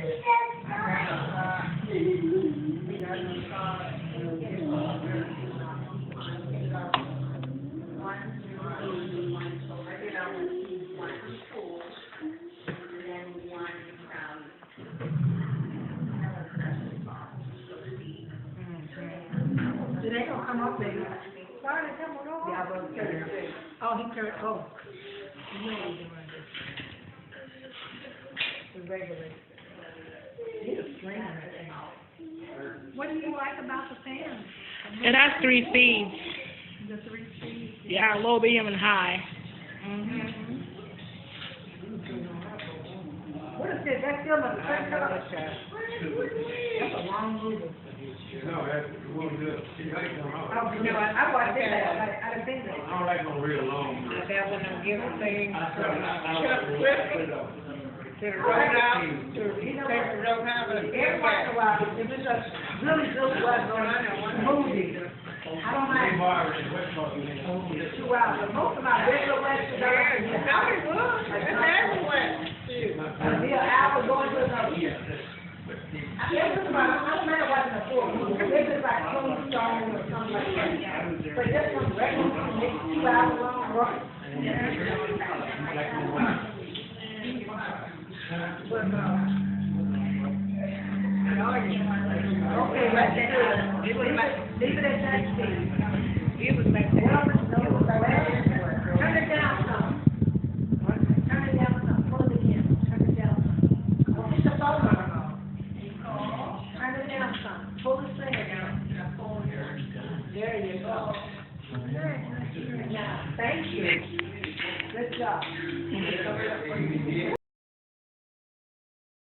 Did they gonna come up there? Why did they come over? Yeah, but oh, he turned, oh. You know what he's doing this. The regular. He's a string on that thing. What do you like about the fan? It has 3 speeds. The 3 speeds? Yeah, low, medium, and high. What is this? That's still a That's a long movie. No, that's one of the. I watched it. I didn't think that. I don't like no real long. That one of them thing. To the roadhouse, to the roadhouse, Every once in a while, if it's a really good movie, I don't mind 2 hours, but most of my regular westerns are. Hollywood, it's everywhere. Be an hour going to another. I don't matter watching a full movie, if it's like Tombstone or something like that. But just some regular movie, 2 hours long, right? Okay, let's do it. Leave it at that. It was like that.